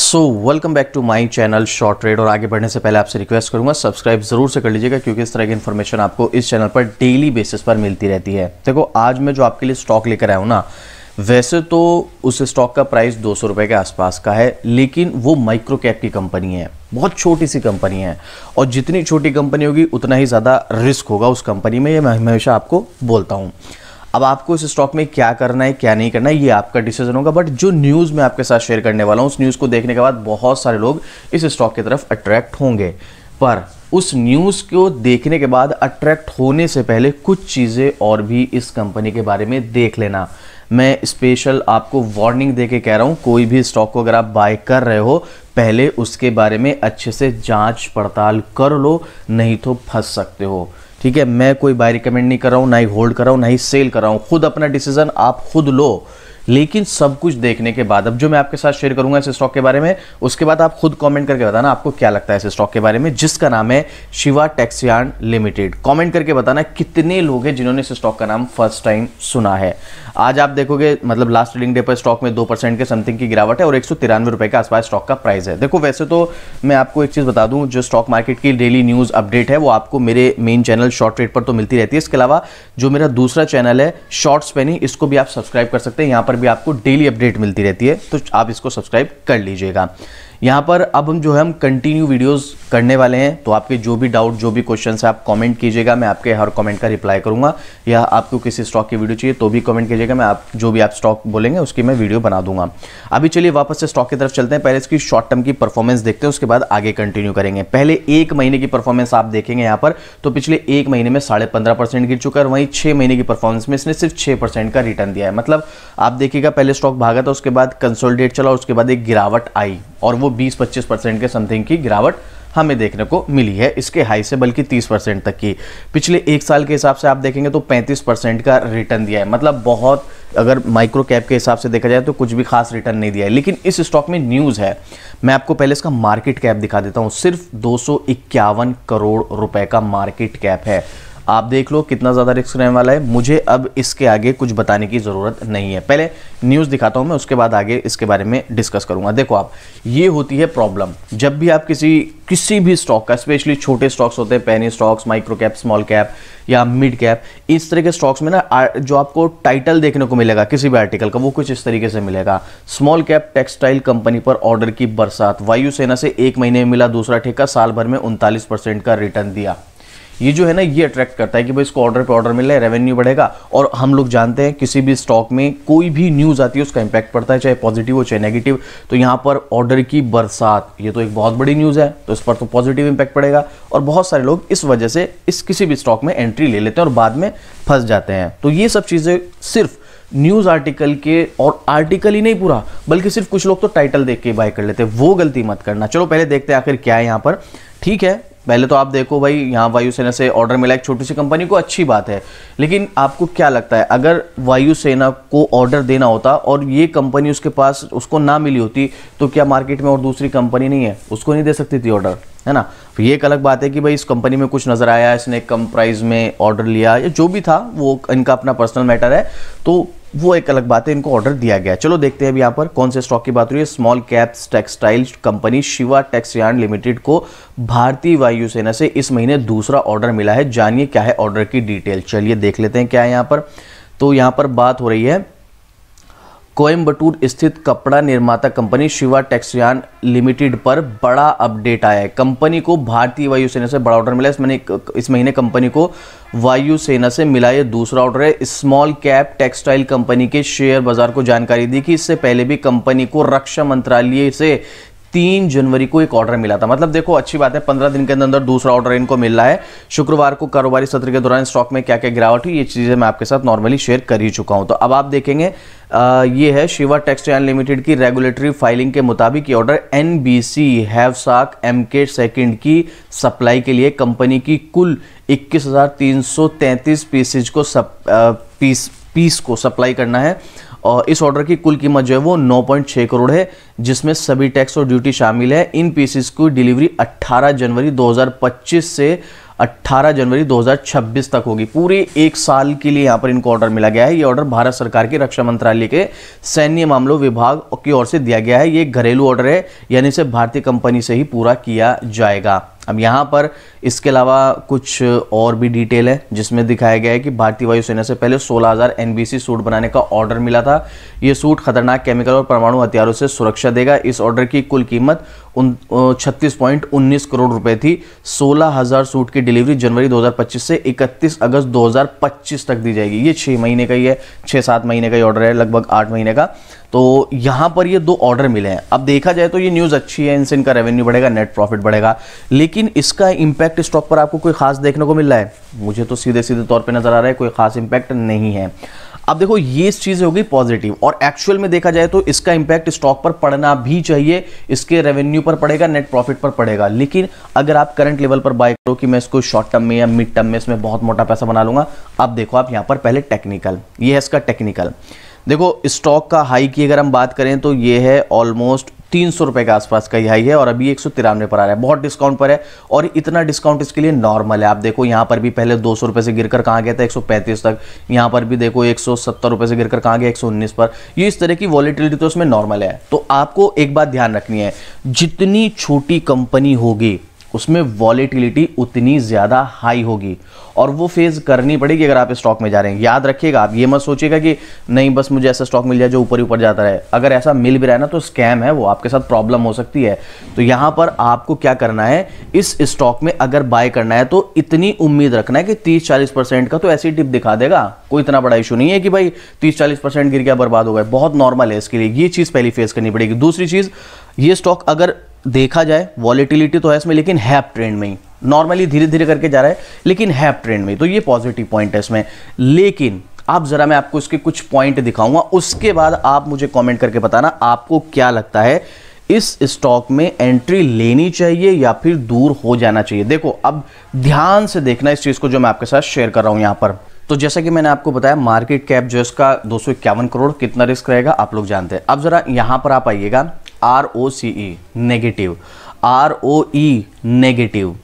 Welcome back to my channel short trade. और आगे बढ़ने से पहले आपसे रिक्वेस्ट करूंगा सब्सक्राइब जरूर से कर लीजिएगा, क्योंकि इस तरह की इन्फॉर्मेशन आपको इस चैनल पर डेली बेसिस पर मिलती रहती है। देखो, आज मैं जो आपके लिए स्टॉक लेकर आया हूं ना, वैसे तो उस स्टॉक का प्राइस 200 रुपये के आसपास का है, लेकिन वो माइक्रो कैप की कंपनी है, बहुत छोटी सी कंपनी है। और जितनी छोटी कंपनी होगी उतना ही ज़्यादा रिस्क होगा उस कंपनी में, ये मैं हमेशा आपको बोलता हूँ। अब आपको इस स्टॉक में क्या करना है क्या नहीं करना है ये आपका डिसीजन होगा, बट जो न्यूज़ मैं आपके साथ शेयर करने वाला हूँ उस न्यूज़ को देखने के बाद बहुत सारे लोग इस स्टॉक की तरफ अट्रैक्ट होंगे। पर उस न्यूज़ को देखने के बाद अट्रैक्ट होने से पहले कुछ चीज़ें और भी इस कंपनी के बारे में देख लेना। मैं स्पेशल आपको वार्निंग दे के कह रहा हूँ, कोई भी स्टॉक को अगर आप बाय कर रहे हो पहले उसके बारे में अच्छे से जांच पड़ताल कर लो, नहीं तो फंस सकते हो। ठीक है, मैं कोई बाय रिकमेंड नहीं कर रहा हूँ, ना ही होल्ड कर रहा हूँ, ना ही सेल कर रहा हूँ। खुद अपना डिसीजन आप खुद लो, लेकिन सब कुछ देखने के बाद अब जो मैं आपके साथ शेयर करूंगा इस स्टॉक के बारे में, उसके बाद आप खुद कमेंट करके बताना आपको क्या लगता है इस स्टॉक के बारे में, जिसका नाम है शिवा टेक्सयार्न लिमिटेड। कमेंट करके बताना कितने लोग हैं जिन्होंने इस स्टॉक का नाम फर्स्ट टाइम सुना है। आज आप देखोगे, मतलब लास्ट ट्रेडिंग डे पर स्टॉक में 2% के समथिंग की गिरावट है और 193 रुपए के आसपास स्टॉक का प्राइस है। देखो, वैसे तो मैं आपको एक चीज बता दूं, जो स्टॉक मार्केट की डेली न्यूज अपडेट है वो आपको मेरे मेन चैनल शॉर्ट ट्रेड पर तो मिलती रहती है। इसके अलावा जो मेरा दूसरा चैनल है शॉर्ट्स पेनी, इसको भी आप सब्सक्राइब कर सकते हैं। यहाँ पर भी आपको डेली अपडेट मिलती रहती है, तो आप इसको सब्सक्राइब कर लीजिएगा। यहाँ पर अब हम कंटिन्यू वीडियोस करने वाले हैं, तो आपके जो भी डाउट जो भी क्वेश्चन है आप कमेंट कीजिएगा, मैं आपके हर कमेंट का रिप्लाई करूंगा। या आपको किसी स्टॉक की वीडियो चाहिए तो भी कमेंट कीजिएगा, मैं आप जो भी आप स्टॉक बोलेंगे उसकी मैं वीडियो बना दूंगा। अभी चलिए वापस से स्टॉक की तरफ चलते हैं। पहले इसकी शॉर्ट टर्म की परफॉर्मेंस देखते हैं, उसके बाद आगे कंटिन्यू करेंगे। पहले एक महीने की परफॉर्मेंस आप देखेंगे यहाँ पर, तो पिछले एक महीने में 15.5% गिर चुका है। वहीं 6 महीने की परफॉर्मेंस में इसने सिर्फ 6% का रिटर्न दिया है। मतलब आप देखिएगा, पहले स्टॉक भागा था, उसके बाद कंसोलिडेट चला, उसके बाद एक गिरावट आई और वो 20-25% के समथिंग की गिरावट हमें देखने को मिली है इसके हाई से, बल्कि 30% तक की। पिछले एक साल के हिसाब से आप देखेंगे तो 35% का रिटर्न दिया है। मतलब बहुत, अगर माइक्रो कैप के हिसाब से देखा जाए तो कुछ भी खास रिटर्न नहीं दिया है। लेकिन इस स्टॉक में न्यूज़ है, मैं आपको पहले इसका मार्केट कैप दिखा देता हूं। सिर्फ 251 करोड़ रुपए का मार्केट कैप है। आप देख लो कितना ज़्यादा रिस्क रहने वाला है। मुझे अब इसके आगे कुछ बताने की ज़रूरत नहीं है, पहले न्यूज़ दिखाता हूं मैं, उसके बाद आगे इसके बारे में डिस्कस करूंगा। देखो, आप ये होती है प्रॉब्लम जब भी आप किसी भी स्टॉक का, स्पेशली छोटे स्टॉक्स होते हैं, penny stocks, micro cap, small cap या मिड कैप, इस तरह के स्टॉक्स में ना जो आपको टाइटल देखने को मिलेगा किसी भी आर्टिकल का, वो कुछ इस तरीके से मिलेगा। स्मॉल कैप टेक्सटाइल कंपनी पर ऑर्डर की बरसात, वायुसेना से 1 महीने में मिला दूसरा ठेका, साल भर में 39% का रिटर्न दिया। ये जो है ना, ये अट्रैक्ट करता है कि भाई इसको ऑर्डर पे ऑर्डर मिल रहा है, रेवेन्यू बढ़ेगा। और हम लोग जानते हैं किसी भी स्टॉक में कोई भी न्यूज़ आती है उसका इंपैक्ट पड़ता है, चाहे पॉजिटिव हो चाहे नेगेटिव। तो यहाँ पर ऑर्डर की बरसात, ये तो एक बहुत बड़ी न्यूज़ है, तो इस पर तो पॉजिटिव इंपैक्ट पड़ेगा। और बहुत सारे लोग इस वजह से इस किसी भी स्टॉक में एंट्री ले लेते हैं और बाद में फंस जाते हैं। तो ये सब चीज़ें सिर्फ न्यूज़ आर्टिकल के, और आर्टिकल ही नहीं पूरा, बल्कि सिर्फ कुछ लोग तो टाइटल देख के बाय कर लेते हैं, वो गलती मत करना। चलो पहले देखते हैं आखिर क्या है यहाँ पर। ठीक है, पहले तो आप देखो भाई, यहाँ वायुसेना से ऑर्डर मिला एक छोटी सी कंपनी को, अच्छी बात है। लेकिन आपको क्या लगता है, अगर वायुसेना को ऑर्डर देना होता और ये कंपनी उसके पास उसको ना मिली होती, तो क्या मार्केट में और दूसरी कंपनी नहीं है, उसको नहीं दे सकती थी ऑर्डर, है ना? तो ये एक अलग बात है कि भाई इस कंपनी में कुछ नजर आया, इसने कम प्राइस में ऑर्डर लिया, या जो भी था वो इनका अपना पर्सनल मैटर है, तो वो एक अलग बात है, इनको ऑर्डर दिया गया। चलो देखते हैं अभी यहाँ पर कौन से स्टॉक की बात हो रही है। Small caps textile company Shiva Texyarn limited को भारतीय वायुसेना से इस महीने दूसरा ऑर्डर मिला है। जानिए क्या है ऑर्डर की डिटेल, चलिए देख लेते हैं क्या है यहाँ पर। तो यहाँ पर बात हो रही है कोयम्बटूर स्थित कपड़ा निर्माता कंपनी शिवा टेक्सयार्न लिमिटेड पर बड़ा अपडेट आया है। कंपनी को भारतीय वायुसेना से बड़ा ऑर्डर मिला है। इस महीने कंपनी को वायुसेना से मिला ये दूसरा ऑर्डर है। स्मॉल कैप टेक्सटाइल कंपनी के शेयर बाजार को जानकारी दी कि इससे पहले भी कंपनी को रक्षा मंत्रालय से 3 जनवरी को एक ऑर्डर मिला था। मतलब देखो, अच्छी बात है, 15 दिन के अंदर दूसरा ऑर्डर इनको मिल रहा है। शुक्रवार को कारोबारी सत्र के दौरान स्टॉक में क्या क्या गिरावट हुई, ये चीजें मैं आपके साथ नॉर्मली शेयर कर ही चुका हूं। तो अब आप देखेंगे, ये है शिवा टेक्सटाइल लिमिटेड की रेगुलेटरी फाइलिंग के मुताबिक ये ऑर्डर NBC हैवसाक MK सेकंड की सप्लाई के लिए कंपनी की कुल 21,333 पीस को सप्लाई करना है। और इस ऑर्डर की कुल कीमत जो है वो 9.6 करोड़ है, जिसमें सभी टैक्स और ड्यूटी शामिल है। इन पीसेस की डिलीवरी 18 जनवरी 2025 से 18 जनवरी 2026 तक होगी। पूरे 1 साल के लिए यहाँ पर इनको ऑर्डर मिला गया है। ये ऑर्डर भारत सरकार के रक्षा मंत्रालय के सैन्य मामलों विभाग की ओर से दिया गया है। ये घरेलू ऑर्डर है, यानी इसे भारतीय कंपनी से ही पूरा किया जाएगा। अब यहाँ पर इसके अलावा कुछ और भी डिटेल है जिसमें दिखाया गया है कि भारतीय वायुसेना से पहले 16,000 NBC सूट बनाने का ऑर्डर मिला था। ये सूट खतरनाक केमिकल और परमाणु हथियारों से सुरक्षा देगा। इस ऑर्डर की कुल कीमत 36.19 करोड़ रुपए थी। 16,000 सूट की डिलीवरी जनवरी 2025 से 31 अगस्त 2025 तक दी जाएगी। ये 6 महीने का ही है, 6-7 महीने का ही ऑर्डर है, लगभग 8 महीने का। तो यहाँ पर ये 2 ऑर्डर मिले हैं। अब देखा जाए तो ये न्यूज़ अच्छी है, इनसे इनका रेवेन्यू बढ़ेगा, नेट प्रॉफिट बढ़ेगा, लेकिन इसका इंपैक्ट स्टॉक पर आपको कोई खास देखने को मिल रहा है? मुझे तो सीधे सीधे तौर पे नजर आ रहा है कोई खास इंपैक्ट नहीं है। अब देखो ये चीज़ हो गई पॉजिटिव, और एक्चुअल में देखा जाए तो इसका इंपैक्ट स्टॉक पर पड़ना भी चाहिए, इसके रेवेन्यू पर पड़ेगा, नेट प्रॉफिट पर पड़ेगा। लेकिन अगर आप करंट लेवल पर बाय करो कि मैं इसको शॉर्ट टर्म में या मिड टर्म में इसमें बहुत मोटा पैसा बना लूंगा, अब देखो आप यहां पर पहले टेक्निकल, ये है इसका टेक्निकल। देखो स्टॉक का हाई की अगर हम बात करें तो ये है ऑलमोस्ट 300 रुपए के आसपास का हाई है, और अभी 193 पर आ रहा है, बहुत डिस्काउंट पर है। और इतना डिस्काउंट इसके लिए नॉर्मल है। आप देखो यहाँ पर भी पहले 200 रुपए से गिरकर कहाँ गया था 135 तक, यहाँ पर भी देखो 170 रुपए से गिरकर कहाँ गया 119 पर। ये इस तरह की वॉलेटिलिटी तो उसमें नॉर्मल है। तो आपको एक बात ध्यान रखनी है, जितनी छोटी कंपनी होगी उसमें वॉलेटिलिटी उतनी ज्यादा हाई होगी, और वो फेज करनी पड़ेगी अगर आप स्टॉक में जा रहे हैं। याद रखिएगा, आप ये मत सोचिएगा कि नहीं बस मुझे ऐसा स्टॉक मिल जाए जो ऊपर ऊपर जाता रहे। अगर ऐसा मिल भी रहा है ना तो स्कैम है, वो आपके साथ प्रॉब्लम हो सकती है। तो यहां पर आपको क्या करना है, इस स्टॉक में अगर बाय करना है तो इतनी उम्मीद रखना है कि 30-40% का तो ऐसी टिप दिखा देगा, कोई इतना बड़ा इशू नहीं है कि भाई 30-40% गिर गया बर्बाद हो गया, बहुत नॉर्मल है इसके लिए। ये चीज पहली फेस करनी पड़ेगी। दूसरी चीज, ये स्टॉक अगर देखा जाए वॉलेटिलिटी तो है इसमें, लेकिन है अप ट्रेंड में ही, नॉर्मली धीरे धीरे करके जा रहा है, लेकिन है अप ट्रेंड में, तो ये पॉजिटिव पॉइंट है इसमें। लेकिन आप जरा मैं आपको इसके कुछ पॉइंट दिखाऊंगा, उसके बाद आप मुझे कमेंट करके बताना आपको क्या लगता है, इस स्टॉक में एंट्री लेनी चाहिए या फिर दूर हो जाना चाहिए। देखो अब ध्यान से देखना इस चीज को जो मैं आपके साथ शेयर कर रहा हूं यहां पर। तो जैसा कि मैंने आपको बताया, मार्केट कैप जो इसका 251 करोड़, कितना रिस्क रहेगा आप लोग जानते हैं। अब जरा यहां पर आप आइएगा, ROCE नेगेटिव, ROE नेगेटिव,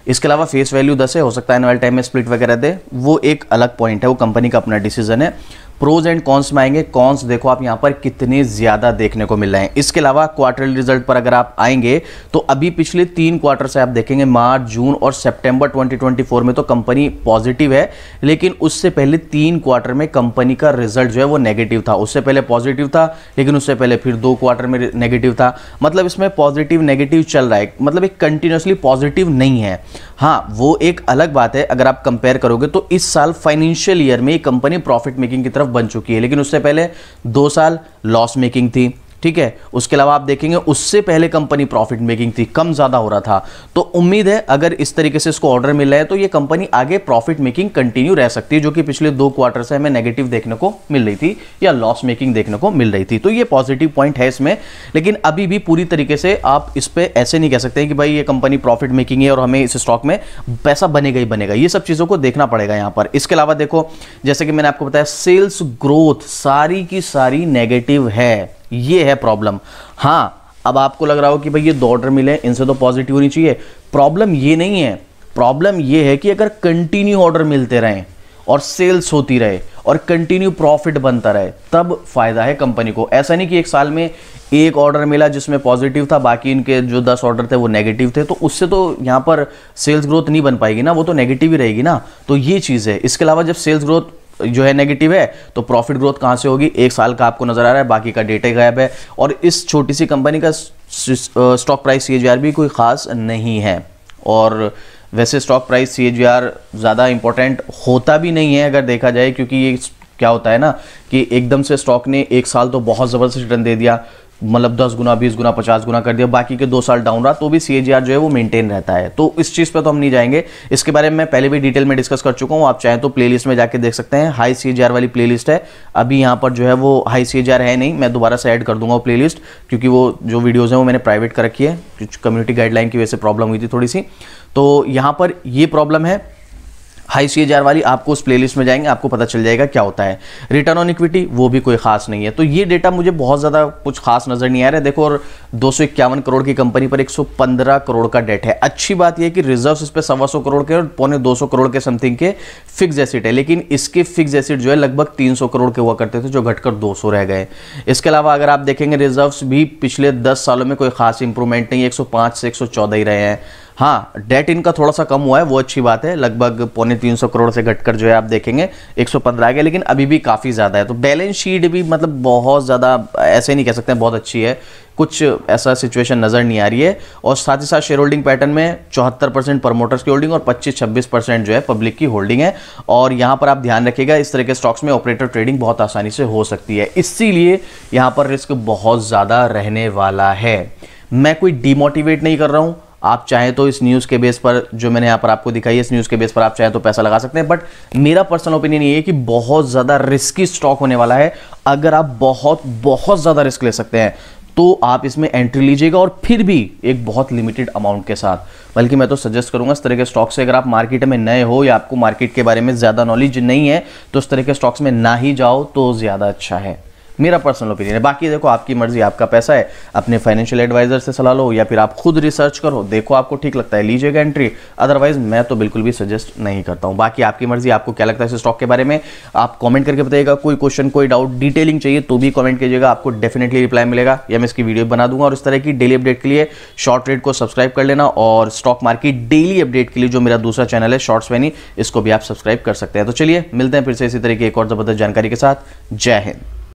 इसके अलावा फेस वैल्यू 10 है, हो सकता है एनुअल टाइम में स्प्लिट वगैरह दे, वो एक अलग पॉइंट है, वो कंपनी का अपना डिसीजन है। प्रोज एंड कॉन्स में आएंगे, कॉन्स देखो आप यहां पर कितने ज्यादा देखने को मिल रहे हैं। इसके अलावा क्वार्टरली रिजल्ट पर अगर आप आएंगे तो अभी पिछले 3 क्वार्टर से आप देखेंगे, मार्च, जून और सितंबर 2024 में तो कंपनी पॉजिटिव है, लेकिन उससे पहले 3 क्वार्टर में कंपनी का रिजल्ट जो है वो नेगेटिव था। उससे पहले पॉजिटिव था, लेकिन उससे पहले फिर 2 क्वार्टर में नेगेटिव था। मतलब इसमें पॉजिटिव नेगेटिव चल रहा है, मतलब एक कंटिन्यूसली पॉजिटिव नहीं है। हाँ, वो एक अलग बात है, अगर आप कंपेयर करोगे तो इस साल फाइनेंशियल ईयर में कंपनी प्रॉफिट मेकिंग की तरफ बन चुकी है, लेकिन उससे पहले 2 साल लॉस मेकिंग थी, ठीक है। उसके अलावा आप देखेंगे उससे पहले कंपनी प्रॉफिट मेकिंग थी, कम ज्यादा हो रहा था। तो उम्मीद है अगर इस तरीके से इसको ऑर्डर मिल रहा है तो ये कंपनी आगे प्रॉफिट मेकिंग कंटिन्यू रह सकती है, जो कि पिछले 2 क्वार्टर से हमें नेगेटिव देखने को मिल रही थी या लॉस मेकिंग देखने को मिल रही थी। तो ये पॉजिटिव पॉइंट है इसमें, लेकिन अभी भी पूरी तरीके से आप इस पे ऐसे नहीं कह सकते कि भाई ये कंपनी प्रॉफिट मेकिंग है और हमें इस स्टॉक में पैसा बनेगा ही बनेगा। ये सब चीजों को देखना पड़ेगा यहां पर। इसके अलावा देखो, जैसे कि मैंने आपको बताया, सेल्स ग्रोथ सारी की सारी नेगेटिव है, ये है प्रॉब्लम। हाँ, अब आपको लग रहा हो कि भाई ये 2 ऑर्डर मिले, इनसे तो पॉजिटिव होनी चाहिए। प्रॉब्लम ये नहीं है, प्रॉब्लम ये है कि अगर कंटिन्यू ऑर्डर मिलते रहें और सेल्स होती रहे और कंटिन्यू प्रॉफिट बनता रहे, तब फायदा है कंपनी को। ऐसा नहीं कि 1 साल में 1 ऑर्डर मिला जिसमें पॉजिटिव था, बाकी इनके जो 10 ऑर्डर थे वो नेगेटिव थे, तो उससे तो यहाँ पर सेल्स ग्रोथ नहीं बन पाएगी ना, वो तो नेगेटिव ही रहेगी ना। तो ये चीज़ है। इसके अलावा जब सेल्स ग्रोथ जो है नेगेटिव है तो प्रॉफिट ग्रोथ कहां से होगी? 1 साल का आपको नजर आ रहा है, बाकी का डेटा गायब है। और इस छोटी सी कंपनी का स्टॉक प्राइस CAGR भी कोई खास नहीं है, और वैसे स्टॉक प्राइस CAGR ज़्यादा इंपॉर्टेंट होता भी नहीं है अगर देखा जाए, क्योंकि ये क्या होता है ना कि एकदम से स्टॉक ने 1 साल तो बहुत ज़बरदस्त रिटर्न दे दिया, मतलब 10 गुना 20 गुना 50 गुना कर दिया, बाकी के 2 साल डाउन रहा तो भी CAGR जो है वो मेंटेन रहता है। तो इस चीज़ पे तो हम नहीं जाएंगे, इसके बारे में मैं पहले भी डिटेल में डिस्कस कर चुका हूँ, आप चाहें तो प्लेलिस्ट में जाके देख सकते हैं। हाई CAGR वाली प्लेलिस्ट है, अभी यहाँ पर जो है वो हाई CAGR है नहीं, मैं दोबारा से ऐड कर दूंगा वो प्लेलिस्ट, क्योंकि वो जो वीडियोज़ हैं वो मैंने प्राइवेट कर रखी है, कम्युनिटी गाइडलाइन की वजह से प्रॉब्लम हुई थी थोड़ी सी। तो यहाँ पर ये प्रॉब्लम है। हाई CAGR वाली, आपको उस प्लेलिस्ट में जाएंगे आपको पता चल जाएगा क्या होता है। रिटर्न ऑन इक्विटी वो भी कोई खास नहीं है। तो ये डेटा मुझे बहुत ज़्यादा कुछ खास नज़र नहीं आ रहा है। देखो, और 251 करोड़ की कंपनी पर 115 करोड़ का डेट है। अच्छी बात यह है कि रिजर्व्स इस पर 125 करोड़ के और 250 करोड़ के समथिंग के फिक्स एसिड है, लेकिन इसके फिक्स एसिड जो है लगभग 300 करोड़ के हुआ करते थे, जो घटकर 200 रह गए। इसके अलावा अगर आप देखेंगे रिजर्व्स भी पिछले 10 सालों में कोई खास इंप्रूवमेंट नहीं है, 105 से 114 ही रहे हैं। हाँ, डेट इनका थोड़ा सा कम हुआ है, वो अच्छी बात है, लगभग 350 करोड़ से घटकर जो है आप देखेंगे 115 आ गया, लेकिन अभी भी काफ़ी ज़्यादा है। तो बैलेंस शीट भी मतलब बहुत ज़्यादा ऐसे नहीं कह सकते हैं बहुत अच्छी है, कुछ ऐसा सिचुएशन नज़र नहीं आ रही है। और साथ ही साथ शेयर होल्डिंग पैटर्न में 74% प्रमोटर्स की होल्डिंग और 25-26% जो है पब्लिक की होल्डिंग है। और यहाँ पर आप ध्यान रखिएगा, इस तरह के स्टॉक्स में ऑपरेटर ट्रेडिंग बहुत आसानी से हो सकती है, इसीलिए यहाँ पर रिस्क बहुत ज़्यादा रहने वाला है। मैं कोई डिमोटिवेट नहीं कर रहा हूँ, आप चाहें तो इस न्यूज़ के बेस पर जो मैंने यहाँ पर आपको दिखाई है, इस न्यूज़ के बेस पर आप चाहें तो पैसा लगा सकते हैं, बट मेरा पर्सनल ओपिनियन ये है कि बहुत ज़्यादा रिस्की स्टॉक होने वाला है। अगर आप बहुत बहुत ज़्यादा रिस्क ले सकते हैं तो आप इसमें एंट्री लीजिएगा, और फिर भी एक बहुत लिमिटेड अमाउंट के साथ। बल्कि मैं तो सजेस्ट करूंगा इस तरह के स्टॉक से, अगर आप मार्केट में नए हो या आपको मार्केट के बारे में ज़्यादा नॉलेज नहीं है तो इस तरह के स्टॉक्स में ना ही जाओ तो ज़्यादा अच्छा है, मेरा पर्सनल ओपिनियन है। बाकी देखो, आपकी मर्जी, आपका पैसा है, अपने फाइनेंशियल एडवाइजर से सलाह लो या फिर आप खुद रिसर्च करो, देखो आपको ठीक लगता है लीजिएगा एंट्री, अदरवाइज मैं तो बिल्कुल भी सजेस्ट नहीं करता हूं। बाकी आपकी मर्जी, आपको क्या लगता है इस स्टॉक के बारे में आप कमेंट करके बताइएगा। कोई क्वेश्चन, कोई डाउट, डिटेलिंग चाहिए तो भी कमेंट कीजिएगा, आपको डेफिनेटली रिप्लाई मिलेगा या मैं इसकी वीडियो बना दूंगा। और इस तरह की डेली अपडेट के लिए शॉर्ट ट्रेड को सब्सक्राइब कर लेना, और स्टॉक मार्केट डेली अपडेट के लिए जो मेरा दूसरा चैनल है शॉर्ट्स वैनी, इसको भी आप सब्सक्राइब कर सकते हैं। तो चलिए मिलते हैं फिर से इसी तरह की एक और जबरदस्त जानकारी के साथ। जय हिंद।